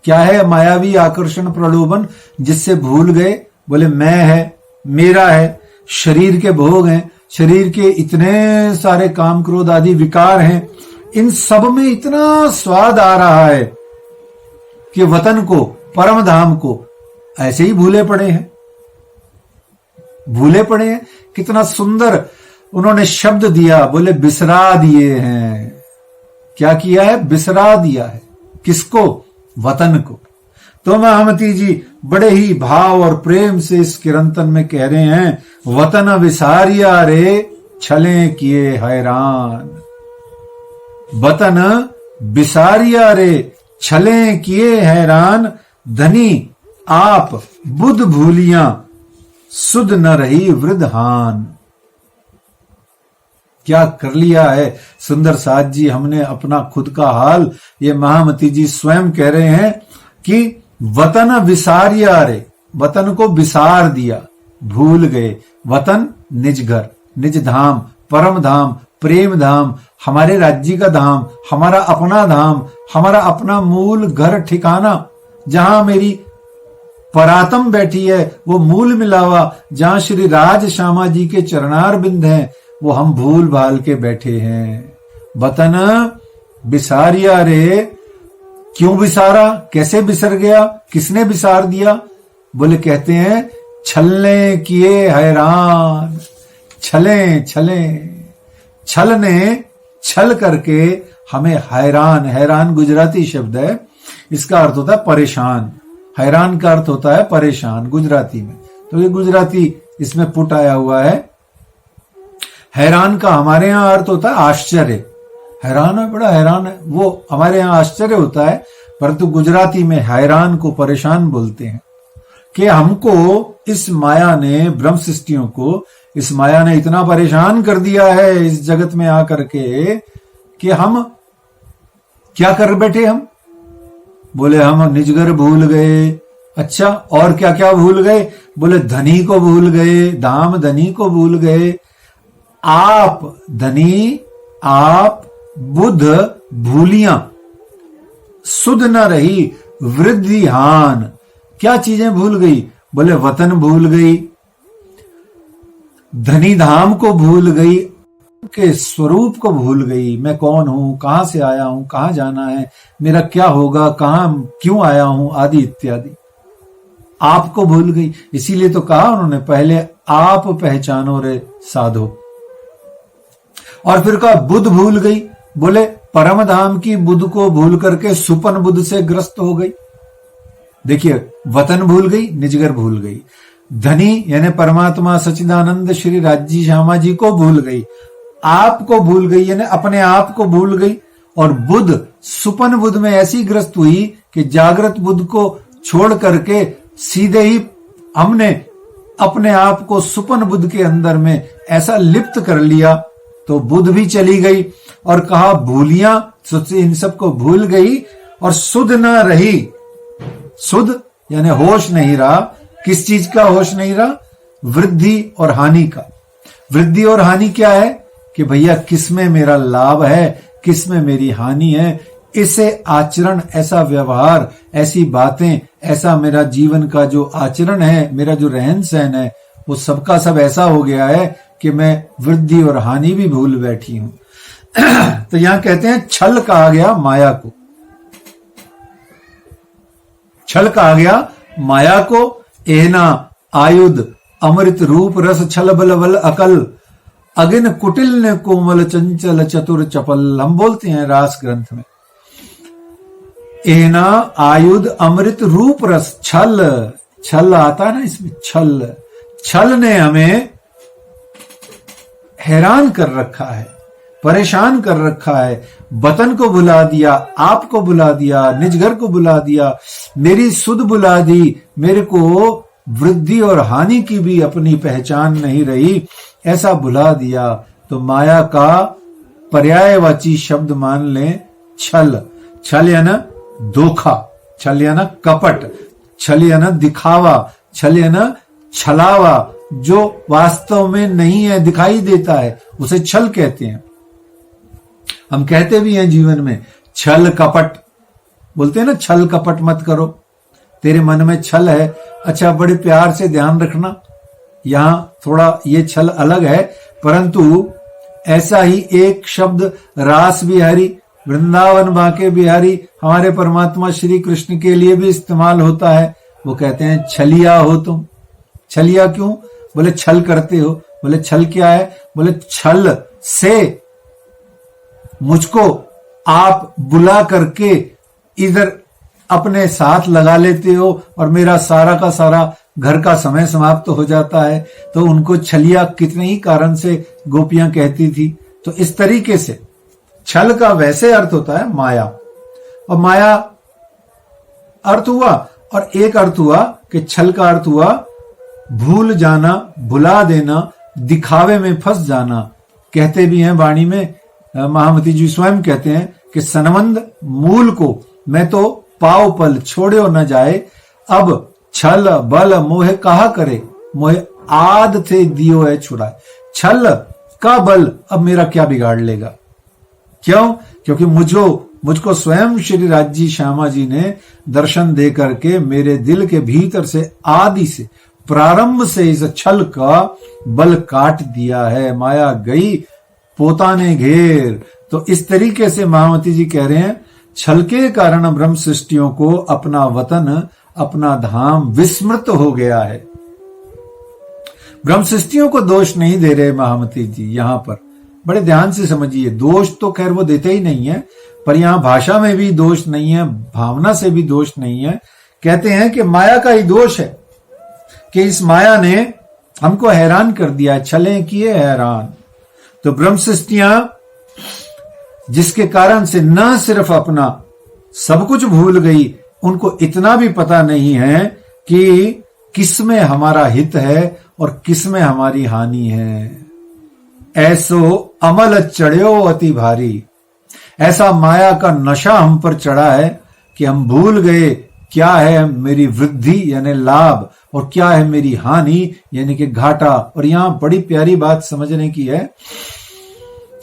क्या है मायावी आकर्षण, प्रलोभन, जिससे भूल गए। बोले मैं है, मेरा है, शरीर के भोग हैं, शरीर के इतने सारे काम क्रोध आदि विकार हैं, इन सब में इतना स्वाद आ रहा है कि वतन को, परम धाम को ऐसे ही भूले पड़े हैं। भूले पड़े हैं। कितना सुंदर उन्होंने शब्द दिया, बोले बिसरा दिए हैं। क्या किया है? बिसरा दिया है। किसको? वतन को। तो महामती जी बड़े ही भाव और प्रेम से इस किरंतन में कह रहे हैं, वतन विसारिया रे छले किए हैरान। वतन बिसारिया रे छले किए हैरान, धनी आप बुध भूलियां सुध न रही वृद्धहान। क्या कर लिया है सुंदर साथ जी हमने अपना खुद का हाल। ये महामती जी स्वयं कह रहे हैं कि वतन विसारिया रे, वतन को विसार दिया, भूल गए। वतन निज घर, निज धाम, परम धाम, प्रेम धाम, हमारे राज्य का धाम, हमारा अपना धाम, हमारा अपना मूल घर ठिकाना, जहां मेरी परातम बैठी है, वो मूल मिलावा, जहां श्री राज श्यामा जी के चरणार बिंद हैं, वो हम भूल भाल के बैठे हैं। वतन बिसारिया रे, क्यों बिसारा, कैसे बिसर गया, किसने बिसार दिया? बोले कहते हैं छलने किए हैरान। छले छले, छल ने छल करके हमें हैरान, हैरान गुजराती शब्द है, इसका अर्थ होता है परेशान। हैरान का अर्थ होता है परेशान गुजराती में। तो ये गुजराती इसमें पुट आया हुआ है। हैरान का हमारे यहां अर्थ होता है आश्चर्य। हैरान है, बड़ा हैरान है, वो हमारे यहां आश्चर्य होता है, परंतु गुजराती में हैरान को परेशान बोलते हैं। कि हमको इस माया ने, ब्रह्म सृष्टियों को इस माया ने इतना परेशान कर दिया है इस जगत में आकर के कि हम क्या कर बैठे। हम बोले हम निजगर भूल गए। अच्छा, और क्या क्या भूल गए? बोले धनी को भूल गए, धाम धनी को भूल गए, आप धनी, आप बुध भूलियां, सुध न रही वृद्धिहान। क्या चीजें भूल गई? बोले वतन भूल गई, धनी धाम को भूल गई, के स्वरूप को भूल गई। मैं कौन हूं, कहां से आया हूं, कहां जाना है, मेरा क्या होगा, कहां क्यों आया हूं, आदि इत्यादि। आपको भूल गई। इसीलिए तो कहा उन्होंने, पहले आप पहचानो रे साधो। और फिर कहा बुद्ध भूल गई। बोले परम धाम की बुद्ध को भूल करके सुपन बुद्ध से ग्रस्त हो गई। देखिए, वतन भूल गई, निजगर भूल गई, धनी यानी परमात्मा सच्चिदानंद श्री राज्य श्यामा जी को भूल गई, आपको भूल गई यानी अपने आप को भूल गई। और बुद्ध सुपन बुद्ध में ऐसी ग्रस्त हुई कि जागृत बुद्ध को छोड़ करके सीधे ही हमने अपने आप को सुपन बुद्ध के अंदर में ऐसा लिप्त कर लिया, तो बुद्ध भी चली गई। और कहा भूलियां, इन सबको भूल गई और सुध न रही। सुध यानी होश नहीं रहा। किस चीज का होश नहीं रहा? वृद्धि और हानि का। वृद्धि और हानि क्या है कि भैया किसमें मेरा लाभ है, किसमें मेरी हानि है। इसे आचरण, ऐसा व्यवहार, ऐसी बातें, ऐसा मेरा जीवन का जो आचरण है, मेरा जो रहन सहन है, वो सबका सब ऐसा हो गया है कि मैं वृद्धि और हानि भी भूल बैठी हूं। तो यहां कहते हैं छल कहा गया माया को। छल कहा गया माया को। एहना आयुध अमृत रूप रस छल बल बल अकल अगिन कुटिल ने कोमल चंचल चतुर चपल। हम बोलते हैं रास ग्रंथ में, एहना आयुध अमृत रूप रस। छल, छल आता है ना इसमें, छल। छल ने हमें हैरान कर रखा है, परेशान कर रखा है। वतन को बुला दिया, आपको बुला दिया, निज घर को बुला दिया, मेरी सुध बुला दी, मेरे को वृद्धि और हानि की भी अपनी पहचान नहीं रही, ऐसा बुला दिया। तो माया का पर्यायवाची शब्द मान लें छल। छल या ना धोखा, छल या ना कपट, छल या ना दिखावा, छल या ना छलावा, जो वास्तव में नहीं है, दिखाई देता है, उसे छल कहते हैं। हम कहते भी हैं जीवन में छल कपट, बोलते हैं ना छल कपट मत करो, तेरे मन में छल है। अच्छा, बड़े प्यार से ध्यान रखना, यहां थोड़ा ये छल अलग है, परंतु ऐसा ही एक शब्द रास बिहारी, वृंदावन बांके बिहारी, हमारे परमात्मा श्री कृष्ण के लिए भी इस्तेमाल होता है। वो कहते हैं छलिया हो तुम। छलिया क्यों? बोले छल करते हो। बोले छल क्या है? बोले छल से मुझको आप बुला करके इधर अपने साथ लगा लेते हो और मेरा सारा का सारा घर का समय समाप्त हो जाता है। तो उनको छलिया कितने ही कारण से गोपियां कहती थी। तो इस तरीके से छल का वैसे अर्थ होता है माया, और माया अर्थ हुआ, और एक अर्थ हुआ कि छल का अर्थ हुआ भूल जाना, भुला देना, दिखावे में फंस जाना। कहते भी हैं वाणी में, महामती जी स्वयं कहते हैं कि सनमंद मूल को मैं तो पाव पल छोड़ो न जाए, अब छल बल मोह कहा करे, मोह आद थे दियो है छुड़ाए। छल का बल अब मेरा क्या बिगाड़ लेगा? क्यों? क्योंकि मुझको स्वयं श्री राज्य श्यामा जी ने दर्शन दे करके मेरे दिल के भीतर से, आदि से, प्रारंभ से इस छल का बल काट दिया है। माया गई पोता ने घेर। तो इस तरीके से महामती जी कह रहे हैं छल के कारण ब्रह्म सृष्टियों को अपना वतन, अपना धाम विस्मृत हो गया है। ब्रह्म सृष्टियों को दोष नहीं दे रहे महामती जी यहां पर, बड़े ध्यान से समझिए। दोष तो खैर वो देते ही नहीं है, पर यहां भाषा में भी दोष नहीं है, भावना से भी दोष नहीं है। कहते हैं कि माया का ही दोष है कि इस माया ने हमको हैरान कर दिया, छले किए हैरान। तो ब्रह्म सृष्टियां जिसके कारण से न सिर्फ अपना सब कुछ भूल गई, उनको इतना भी पता नहीं है कि किसमें हमारा हित है और किसमें हमारी हानि है। ऐसो अमल चढ़ो अति भारी, ऐसा माया का नशा हम पर चढ़ा है कि हम भूल गए क्या है मेरी वृद्धि यानी लाभ और क्या है मेरी हानि यानी कि घाटा। और यहां बड़ी प्यारी बात समझने की है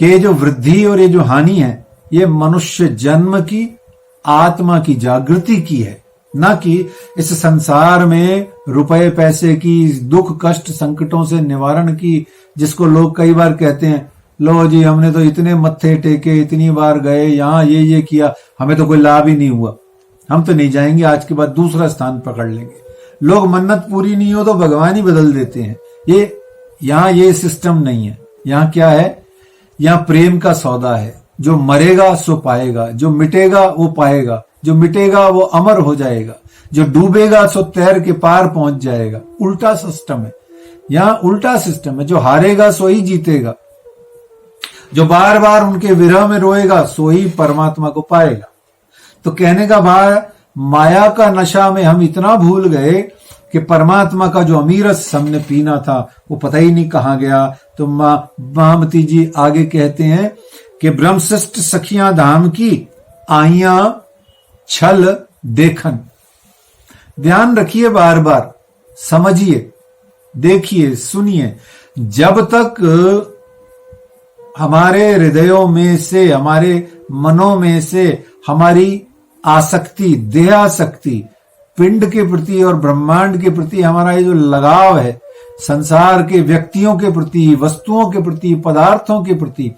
कि ये जो वृद्धि और ये जो हानि है, ये मनुष्य जन्म की, आत्मा की जागृति की है। ना कि इस संसार में रुपए पैसे की, दुख कष्ट संकटों से निवारण की, जिसको लोग कई बार कहते हैं, लो जी हमने तो इतने मत्थे टेके, इतनी बार गए, यहाँ ये किया, हमें तो कोई लाभ ही नहीं हुआ, हम तो नहीं जाएंगे, आज के बाद दूसरा स्थान पकड़ लेंगे। लोग मन्नत पूरी नहीं हो तो भगवान ही बदल देते हैं। यहाँ ये सिस्टम नहीं है। यहाँ क्या है? यहाँ प्रेम का सौदा है। जो मरेगा सो पाएगा, जो मिटेगा वो पाएगा, जो मिटेगा वो अमर हो जाएगा, जो डूबेगा सो तैर के पार पहुंच जाएगा। उल्टा सिस्टम है यहाँ, उल्टा सिस्टम है। जो हारेगा सो ही जीतेगा, जो बार बार उनके विरह में रोएगा सो ही परमात्मा को पाएगा। तो कहने का भाव, माया का नशा में हम इतना भूल गए कि परमात्मा का जो अमीरस हमने पीना था वो पता ही नहीं कहां गया। तो महामती जी आगे कहते हैं कि ब्रह्मशिष्ट सखियां धाम की आइया छल देखन। ध्यान रखिए, बार बार समझिए, देखिए, सुनिए। जब तक हमारे हृदयों में से, हमारे मनों में से हमारी आसक्ति, देहासक्ति, पिंड के प्रति और ब्रह्मांड के प्रति हमारा ये जो लगाव है, संसार के व्यक्तियों के प्रति, वस्तुओं के प्रति, पदार्थों के प्रति,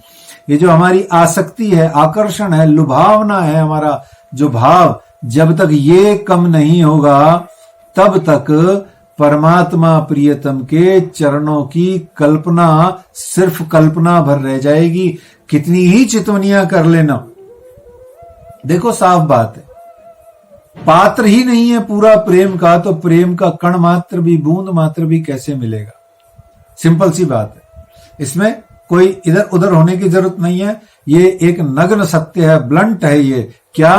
ये जो हमारी आसक्ति है, आकर्षण है, लुभावना है, हमारा जो भाव, जब तक ये कम नहीं होगा तब तक परमात्मा प्रियतम के चरणों की कल्पना सिर्फ कल्पना भर रह जाएगी। कितनी ही चितवनियां कर लेना, देखो साफ बात है, पात्र ही नहीं है पूरा प्रेम का, तो प्रेम का कण मात्र भी, बूंद मात्र भी कैसे मिलेगा? सिंपल सी बात है। इसमें कोई इधर उधर होने की जरूरत नहीं है। ये एक नग्न सत्य है, ब्लंट है। ये क्या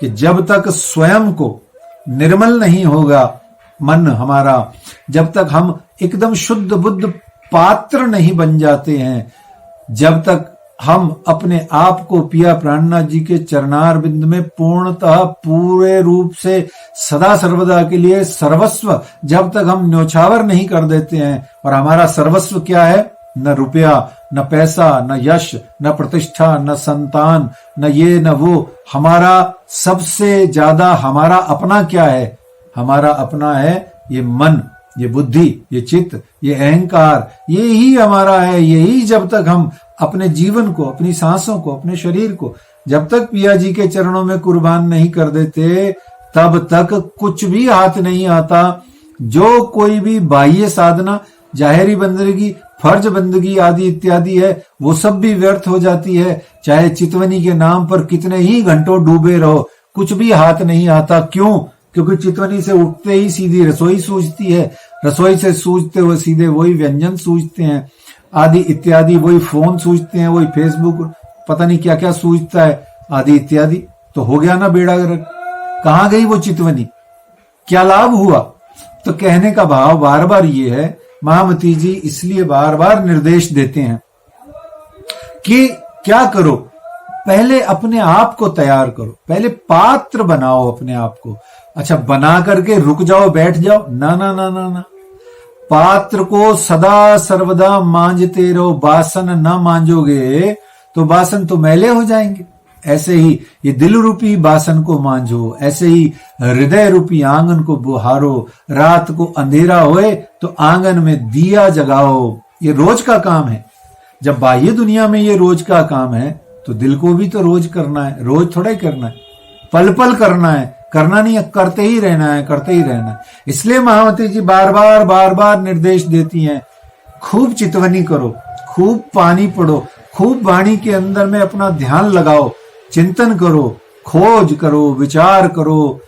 कि जब तक स्वयं को निर्मल नहीं होगा मन हमारा, जब तक हम एकदम शुद्ध बुद्ध पात्र नहीं बन जाते हैं, जब तक हम अपने आप को पिया प्राणनाथ जी के चरणार बिंद में पूर्णतः पूरे रूप से सदा सर्वदा के लिए सर्वस्व जब तक हम न्योछावर नहीं कर देते हैं, और हमारा सर्वस्व क्या है? न रुपया, न पैसा, न यश, न प्रतिष्ठा, न संतान, न ये न वो। हमारा सबसे ज्यादा हमारा अपना क्या है? हमारा अपना है ये मन, ये बुद्धि, ये चित्त, ये अहंकार, ये ही हमारा है। यही जब तक हम अपने जीवन को, अपनी सांसों को, अपने शरीर को जब तक पिया जी के चरणों में कुर्बान नहीं कर देते, तब तक कुछ भी हाथ नहीं आता। जो कोई भी बाह्य साधना, जाहिरी बंदगी, फर्ज बंदगी आदि इत्यादि है, वो सब भी व्यर्थ हो जाती है। चाहे चितवनी के नाम पर कितने ही घंटों डूबे रहो, कुछ भी हाथ नहीं आता। क्यों? क्योंकि चितवनी से उठते ही सीधी रसोई सूझती है, रसोई से सूझते हुए सीधे वही व्यंजन सूझते हैं, आदि इत्यादि, वही फोन सूझते हैं, वही फेसबुक, पता नहीं क्या क्या सूझता है, आदि इत्यादि। तो हो गया ना बेड़ा गर्क। कहां गई वो चितवनी? क्या लाभ हुआ? तो कहने का भाव बार बार ये है, महामती जी इसलिए बार बार निर्देश देते हैं कि क्या करो, पहले अपने आप को तैयार करो, पहले पात्र बनाओ अपने आप को। अच्छा, बना करके रुक जाओ, बैठ जाओ? ना ना ना ना ना। पात्र को सदा सर्वदा मांजते रहो। बासन ना मांजोगे तो बासन तो मैले हो जाएंगे। ऐसे ही ये दिल रूपी बासन को मांझो, ऐसे ही हृदय रूपी आंगन को बुहारो। रात को अंधेरा होए तो आंगन में दिया जगाओ। ये रोज का काम है। जब बाह्य दुनिया में ये रोज का काम है, तो दिल को भी तो रोज करना है। रोज थोड़ा ही करना है, पल पल करना है। करना नहीं है, करते ही रहना है, करते ही रहना है। इसलिए महामती जी बार बार निर्देश देती हैं, खूब चितवनी करो, खूब पानी पढ़ो, खूब वाणी के अंदर में अपना ध्यान लगाओ, चिंतन करो, खोज करो, विचार करो,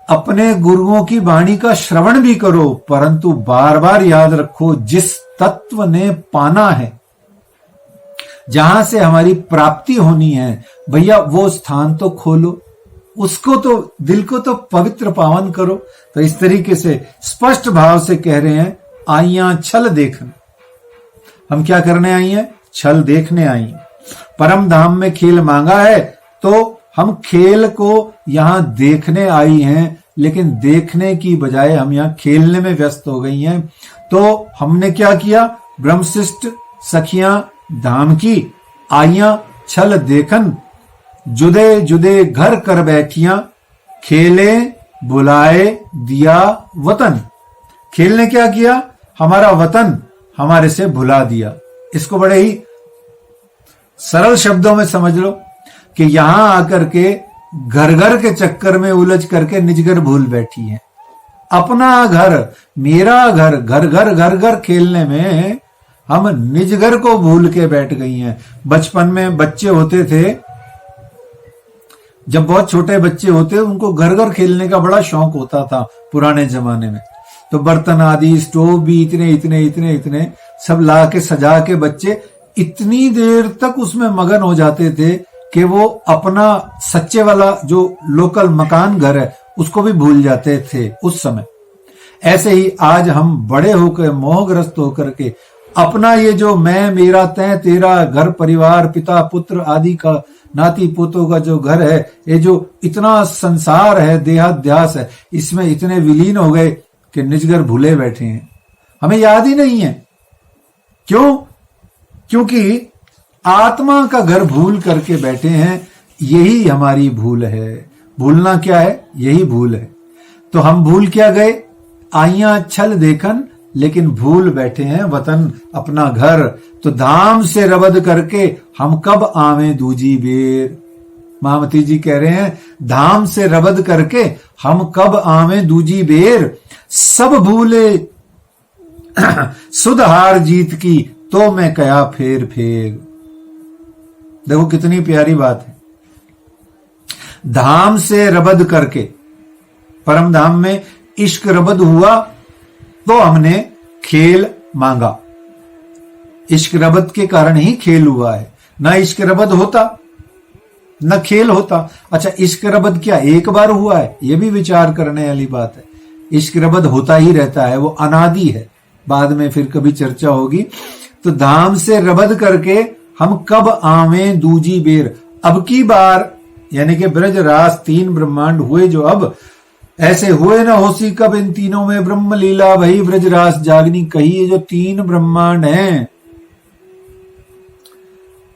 अपने गुरुओं की वाणी का श्रवण भी करो। परंतु बार बार याद रखो, जिस तत्व ने पाना है, जहां से हमारी प्राप्ति होनी है, भैया वो स्थान तो खोलो, उसको तो, दिल को तो पवित्र पावन करो। तो इस तरीके से स्पष्ट भाव से कह रहे हैं, आइयां छल देखने। हम क्या करने आई हैं? छल देखने आई हैं। परम धाम में खेल मांगा है, तो हम खेल को यहां देखने आई हैं, लेकिन देखने की बजाय हम यहां खेलने में व्यस्त हो गई हैं। तो हमने क्या किया? ब्रह्मशिष्ट सखियां धाम की आइयां छल देखन, जुदे जुदे घर कर बैठियां, खेले बुलाए दिया वतन। खेल ने क्या किया? हमारा वतन हमारे से भुला दिया। इसको बड़े ही सरल शब्दों में समझ लो कि यहां आकर के घर घर के चक्कर में उलझ करके निज घर भूल बैठी है। अपना घर, मेरा घर, घर घर घर घर खेलने में हम निज घर को भूल के बैठ गई हैं। बचपन में बच्चे होते थे, जब बहुत छोटे बच्चे होते उनको घर घर खेलने का बड़ा शौक होता था पुराने जमाने में। तो बर्तन आदि, स्टोव भी इतने इतने इतने इतने सब ला के सजा के बच्चे इतनी देर तक उसमें मगन हो जाते थे कि वो अपना सच्चे वाला जो लोकल मकान घर है उसको भी भूल जाते थे उस समय। ऐसे ही आज हम बड़े होकर, मोहग्रस्त होकर के अपना ये जो मैं, मेरा, तय, तेरा घर परिवार, पिता पुत्र आदि का, नाती पोतों का जो घर है, ये जो इतना संसार है, देहाध्यास है, इसमें इतने विलीन हो गए कि निजगर भूले बैठे हैं। हमें याद ही नहीं है। क्यों? क्योंकि आत्मा का घर भूल करके बैठे हैं। यही हमारी भूल है। भूलना क्या है? यही भूल है। तो हम भूल क्या गए? आइया छल देखन, लेकिन भूल बैठे हैं वतन, अपना घर। तो धाम से रबद करके हम कब आवे दूजी बेर। महामती जी कह रहे हैं, धाम से रबद करके हम कब आवे दूजी बेर। सब भूले सुध हार जीत की, तो मैं कया फेर फेर। देखो कितनी प्यारी बात है। धाम से रबद करके, परम धाम में इश्क रबद हुआ तो हमने खेल मांगा। इश्क रबद के कारण ही खेल हुआ है। ना इश्क रबद होता न खेल होता। अच्छा, इश्क रबद क्या एक बार हुआ है? यह भी विचार करने वाली बात है। इश्क रबद होता ही रहता है, वो अनादि है। बाद में फिर कभी चर्चा होगी। तो धाम से रबद करके हम कब आवे दूजी बेर। अब की बार, यानी कि ब्रज रास 3 ब्रह्मांड हुए जो अब, ऐसे हुए ना होसी कब इन तीनों में ब्रह्म लीला वही ब्रज रास जागनी कही। ये जो 3 ब्रह्मांड हैं,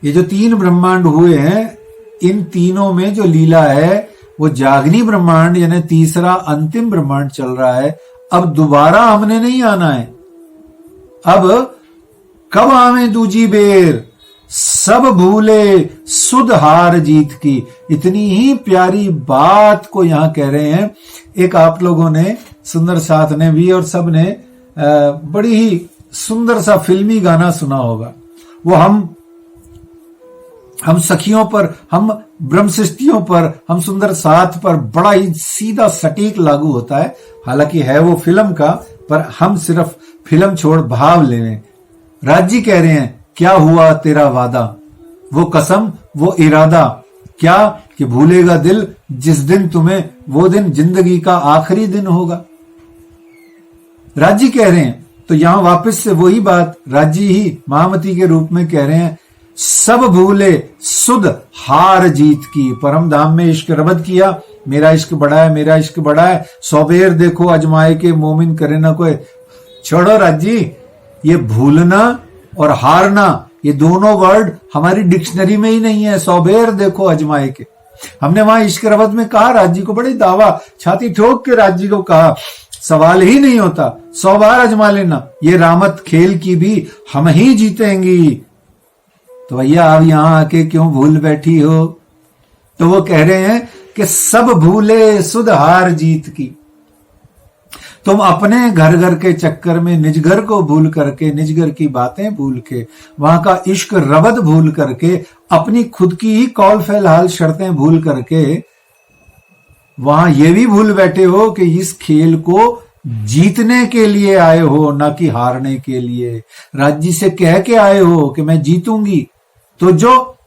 ये जो 3 ब्रह्मांड हुए हैं, इन तीनों में जो लीला है वो जागनी ब्रह्मांड, यानी तीसरा अंतिम ब्रह्मांड चल रहा है। अब दोबारा हमने नहीं आना है। अब कब आवे दूजी बेर, सब भूले सुध हार जीत की। इतनी ही प्यारी बात को यहां कह रहे हैं। एक आप लोगों ने, सुंदर साथ ने भी और सब ने बड़ी ही सुंदर सा फिल्मी गाना सुना होगा। वो हम सखियों पर, हम ब्रह्मशिष्टियों पर, हम सुंदर साथ पर बड़ा ही सीधा सटीक लागू होता है। हालांकि है वो फिल्म का, पर हम सिर्फ फिल्म छोड़ भाव लेने। राजी कह रहे हैं, क्या हुआ तेरा वादा, वो कसम वो इरादा, क्या कि भूलेगा दिल जिस दिन तुम्हें, वो दिन जिंदगी का आखिरी दिन होगा। राजी कह रहे हैं। तो यहां वापस से वही बात राजी ही महामती के रूप में कह रहे हैं, सब भूले सुध हार जीत की। परम धाम में इश्क रबद किया, मेरा इश्क बड़ा है, मेरा इश्क बड़ा है, सौबेर देखो अजमाए के मोमिन करे ना कोई। छोड़ो राजी, ये भूलना और हारना, ये दोनों वर्ड हमारी डिक्शनरी में ही नहीं है। सौबेर देखो अजमाए के, हमने वहां इश्क रबद में कहा राजी को, बड़ी दावा छाती ठोक के राजी को कहा, सवाल ही नहीं होता, 100 बार अजमा लेना, ये रामत खेल की भी हम ही जीतेंगी। तो भैया आप यहां आके क्यों भूल बैठी हो? तो वो कह रहे हैं कि सब भूले सुध हार जीत की। तुम अपने घर घर के चक्कर में निज घर को भूल करके, निज घर की बातें भूल के, वहां का इश्क रबद भूल करके, अपनी खुद की ही कौल फिलहाल शर्तें भूल करके, वहां ये भी भूल बैठे हो कि इस खेल को जीतने के लिए आए हो, ना कि हारने के लिए। राज्य से कह के आए हो कि मैं जीतूंगी, तो जो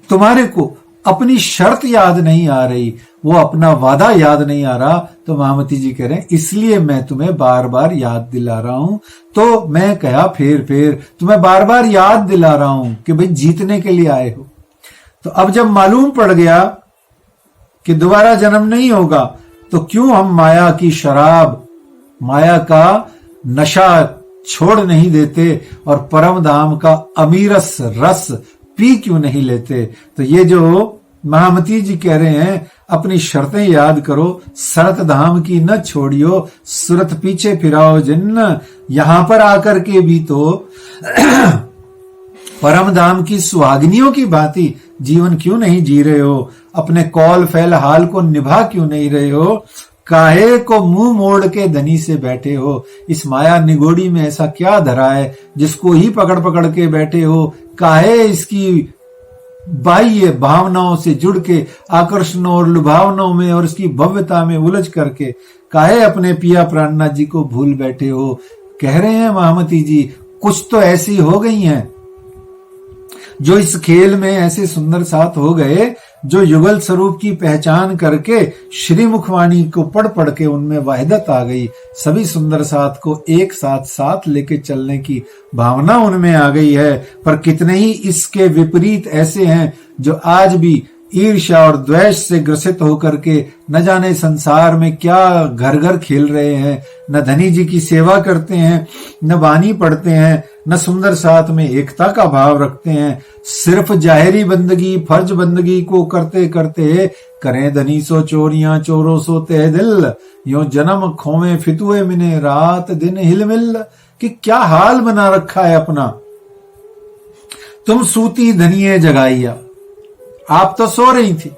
तुम्हारे को अपनी शर्त याद नहीं आ रही, वो अपना वादा याद नहीं आ रहा, तो महामती जी कह रहे हैं इसलिए मैं तुम्हें बार बार याद दिला रहा हूं। तो मैं कहा फेर तुम्हें बार बार याद दिला रहा हूं कि भाई जीतने के लिए आए हो। तो अब जब मालूम पड़ गया कि दोबारा जन्म नहीं होगा, तो क्यों हम माया की शराब, माया का नशा छोड़ नहीं देते और परम धाम का अमीरस रस पी क्यों नहीं लेते। तो ये जो महामती जी कह रहे हैं, अपनी शर्तें याद करो, सरत धाम की न छोड़ियो, सुरत पीछे फिराओ जिन्न। यहां पर आकर के भी तो परम धाम की सुहागिनियों की भांति जीवन क्यों नहीं जी रहे हो? अपने कौल फैल हाल को निभा क्यों नहीं रहे हो? काहे को मुंह मोड़ के धनी से बैठे हो? इस माया निगोड़ी में ऐसा क्या धरा है जिसको ही पकड़ पकड़ के बैठे हो? काहे इसकी बाह्य भावनाओं से जुड़ के आकर्षणों और लुभावनों में और इसकी भव्यता में उलझ करके काहे अपने पिया प्राणनाथ जी को भूल बैठे हो? कह रहे हैं महामती जी, कुछ तो ऐसी हो गई हैं जो इस खेल में ऐसे सुंदर साथ हो गए, जो युगल स्वरूप की पहचान करके श्री मुखवाणी को पढ़ पढ़ के उनमें वहदत आ गई। सभी सुंदर साथ को एक साथ साथ लेके चलने की भावना उनमें आ गई है। पर कितने ही इसके विपरीत ऐसे हैं जो आज भी ईर्ष्या और द्वेष से ग्रसित होकर के न जाने संसार में क्या घर घर खेल रहे हैं, न धनी जी की सेवा करते हैं, न वाणी पढ़ते हैं, न सुंदर साथ में एकता का भाव रखते हैं। सिर्फ जाहिरी बंदगी, फर्ज बंदगी को करते करते करें धनी सो चोरियां, चोरों सो तह दिल, यो जन्म खोवे फितुए मिने, रात दिन हिलमिल। कि क्या हाल बना रखा है अपना। तुम सूती धनिये जगाइया, आप तो सो रही थी,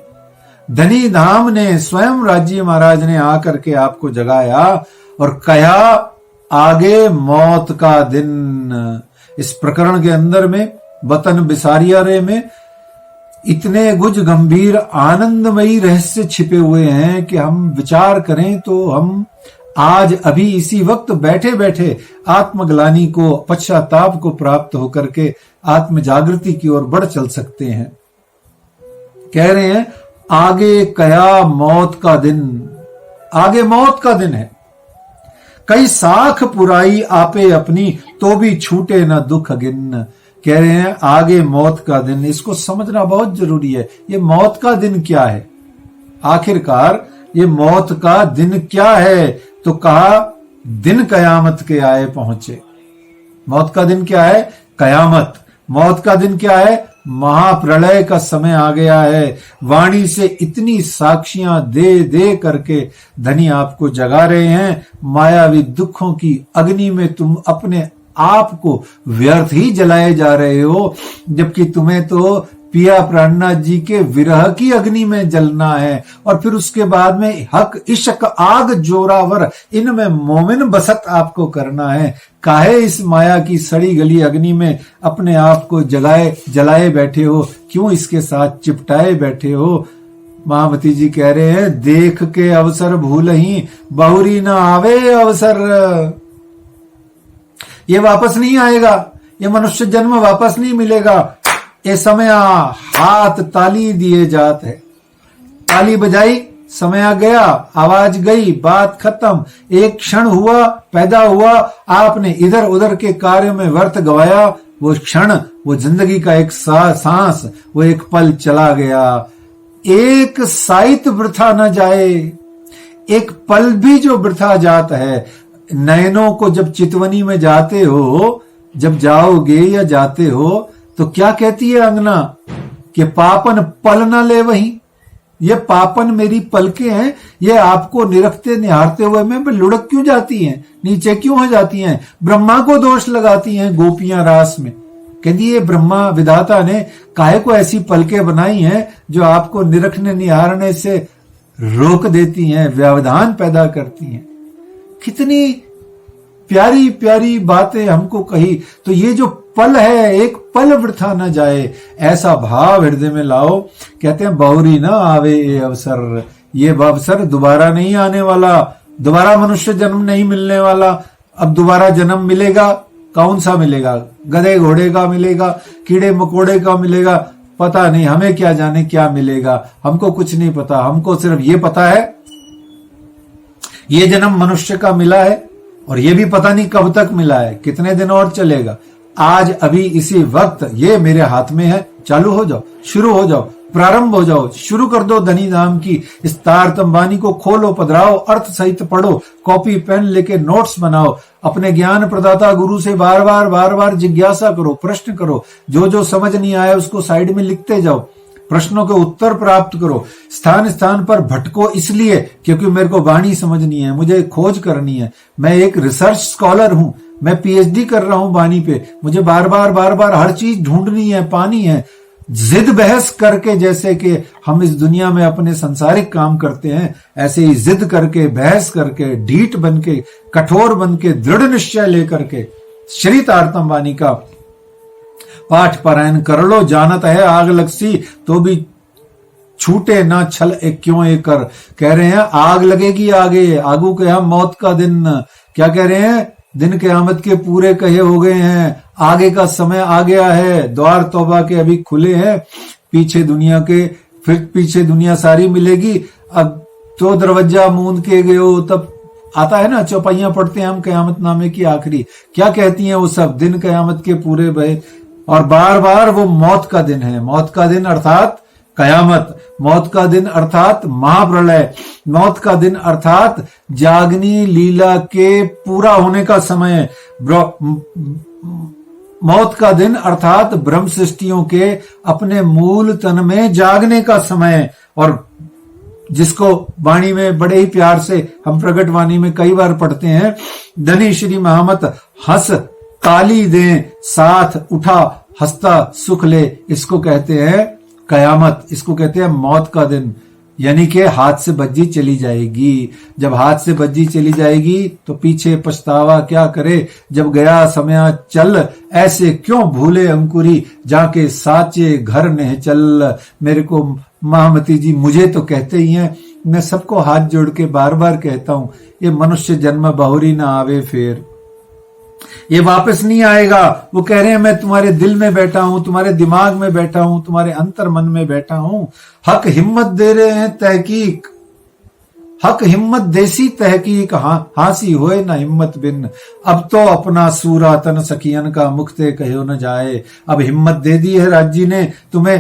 धनी धाम ने स्वयं राज्य महाराज ने आकर के आपको जगाया और कहा आगे मौत का दिन। इस प्रकरण के अंदर में वतन बिसारिया रे में इतने गुज गंभीर आनंदमयी रहस्य छिपे हुए हैं कि हम विचार करें तो हम आज अभी इसी वक्त बैठे बैठे आत्मग्लानि को, पश्चाताप को प्राप्त होकर के आत्म जागृति की ओर बढ़ चल सकते हैं। कह रहे हैं आगे कया मौत का दिन, आगे मौत का दिन है। कई साख पुराई आपे अपनी, तो भी छूटे न दुख गिन। कह रहे हैं आगे मौत का दिन, इसको समझना बहुत जरूरी है। ये मौत का दिन क्या है? आखिरकार ये मौत का दिन क्या है? तो कहा दिन कयामत के आए पहुंचे। मौत का दिन क्या है? कयामत। मौत का दिन क्या है? महाप्रलय का समय आ गया है। वाणी से इतनी साक्षियां दे दे करके धनी आपको जगा रहे हैं। मायावी दुखों की अग्नि में तुम अपने आप को व्यर्थ ही जलाए जा रहे हो, जबकि तुम्हें तो पिया प्राणनाथ जी के विरह की अग्नि में जलना है। और फिर उसके बाद में हक इश्क आग जोरावर, इनमें मोमिन बसत आपको करना है। काहे इस माया की सड़ी गली अग्नि में अपने आप को जलाए बैठे हो? क्यों इसके साथ चिपटाए बैठे हो? महामती जी कह रहे हैं देख के अवसर भूल ही, बहुरी ना आवे अवसर। ये वापस नहीं आएगा, ये मनुष्य जन्म वापस नहीं मिलेगा। ये समय हाथ ताली दिए जात है, ताली बजाई, समय आ गया, आवाज गई, बात खत्म। एक क्षण हुआ, पैदा हुआ, आपने इधर उधर के कार्य में व्यर्थ गवाया। वो क्षण, वो जिंदगी का एक सांस, वो एक पल चला गया। एक साइत वृथा न जाए, एक पल भी जो वृथा जात है। नयनों को जब चितवनी में जाते हो, जब जाओगे या जाते हो, तो क्या कहती है अंगना कि पापन पल न ले वहीं। ये पापन मेरी पलकें हैं, ये आपको निरखते निहारते हुए में लुढ़क क्यों जाती हैं, नीचे क्यों हो जाती हैं? ब्रह्मा को दोष लगाती हैं गोपियां रास में। कहती है ब्रह्मा विधाता ने काहे को ऐसी पलकें बनाई हैं जो आपको निरखने निहारने से रोक देती हैं, व्यवधान पैदा करती हैं। कितनी प्यारी प्यारी बातें हमको कही। तो ये जो पल है, एक पल वृथा न जाए, ऐसा भाव हृदय में लाओ। कहते हैं बहुरी ना आवे ये अवसर, ये अवसर दोबारा नहीं आने वाला, दोबारा मनुष्य जन्म नहीं मिलने वाला। अब दोबारा जन्म मिलेगा, कौन सा मिलेगा? गधे घोड़े का मिलेगा, कीड़े मकोड़े का मिलेगा, पता नहीं। हमें क्या जाने क्या मिलेगा, हमको कुछ नहीं पता। हमको सिर्फ ये पता है ये जन्म मनुष्य का मिला है, और ये भी पता नहीं कब तक मिला है, कितने दिन और चलेगा। आज अभी इसी वक्त ये मेरे हाथ में है। चालू हो जाओ, शुरू हो जाओ, प्रारंभ हो जाओ, शुरू कर दो धनी धाम की इस तारतंबानी को। खोलो, पधराओ, अर्थ सहित पढ़ो, कॉपी पेन लेके नोट्स बनाओ। अपने ज्ञान प्रदाता गुरु से बार बार जिज्ञासा करो, प्रश्न करो। जो जो समझ नहीं आया उसको साइड में लिखते जाओ। प्रश्नों के उत्तर प्राप्त करो, स्थान स्थान पर भटको, इसलिए क्योंकि मेरे को वाणी समझनी है, मुझे खोज करनी है। मैं एक रिसर्च स्कॉलर हूं, मैं पीएचडी कर रहा हूं वाणी पे, मुझे बार बार हर चीज ढूंढनी है, पानी है। जिद बहस करके, जैसे कि हम इस दुनिया में अपने सांसारिक काम करते हैं, ऐसे ही जिद करके, बहस करके, ढीठ बन के, कठोर बन के, दृढ़ निश्चय लेकर के श्री तारतम वाणी का पाठ पारायण कर लो। जानत है आग लगसी तो भी छूटे ना छल एक क्यों एक कर। कह रहे हैं आग लगेगी आगे, आगू के हम मौत का दिन। क्या कह रहे हैं? दिन क़यामत के पूरे कहे हो गए हैं, आगे का समय आ गया है, द्वार तौबा के अभी खुले हैं, पीछे दुनिया के, फिर पीछे दुनिया सारी मिलेगी। अब तो दरवाजा मूंद के गए हो, तब आता है ना, चौपाइयां पढ़ते हैं हम क़यामत नामे की आखिरी, क्या कहती हैं वो सब? दिन क़यामत के पूरे भय, और बार बार वो मौत का दिन है। मौत का दिन अर्थात कयामत, मौत का दिन अर्थात महाप्रलय, मौत का दिन अर्थात जागनी लीला के पूरा होने का समय, मौत का दिन अर्थात ब्रह्म सृष्टियों के अपने मूल तन में जागने का समय। और जिसको वाणी में बड़े ही प्यार से हम प्रगट वाणी में कई बार पढ़ते हैं, धनी श्री महामत हंस ताली दे, साथ उठा हंसता सुख ले, इसको कहते हैं कयामत, इसको कहते हैं मौत का दिन। यानी कि हाथ से बज्जी चली जाएगी। जब हाथ से बज्जी चली जाएगी तो पीछे पछतावा क्या करे, जब गया समय चल, ऐसे क्यों भूले अंकुरी, जाके साचे घर ने चल। मेरे को महामती जी मुझे तो कहते ही हैं, मैं सबको हाथ जोड़ के बार बार कहता हूं, ये मनुष्य जन्म बहुरी ना आवे, फिर ये वापस नहीं आएगा। वो कह रहे हैं मैं तुम्हारे दिल में बैठा हूं, तुम्हारे दिमाग में बैठा हूं, तुम्हारे अंतर मन में बैठा हूं। हक हिम्मत दे रहे हैं तहकीक, हक हिम्मत देसी तहकीक, हासी होए ना हिम्मत बिन। अब तो अपना सूरा तन सखियन का मुखते कहो न जाए। अब हिम्मत दे दी है राज जी ने, तुम्हें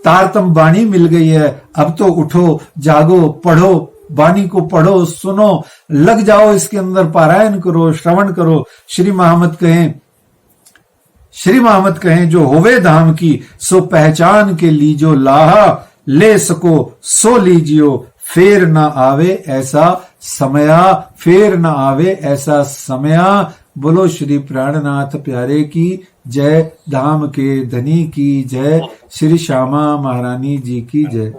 तारतम वाणी मिल गई है, अब तो उठो, जागो, पढ़ो, वाणी को पढ़ो, सुनो, लग जाओ इसके अंदर, पारायण करो, श्रवण करो। श्री महामत कहें जो होवे धाम की, सो पहचान के लीजो लाहा, ले सको सो लीजियो, फेर ना आवे ऐसा समया, फेर ना आवे ऐसा समया। बोलो श्री प्राणनाथ प्यारे की जय, धाम के धनी की जय, श्री श्यामा महारानी जी की जय।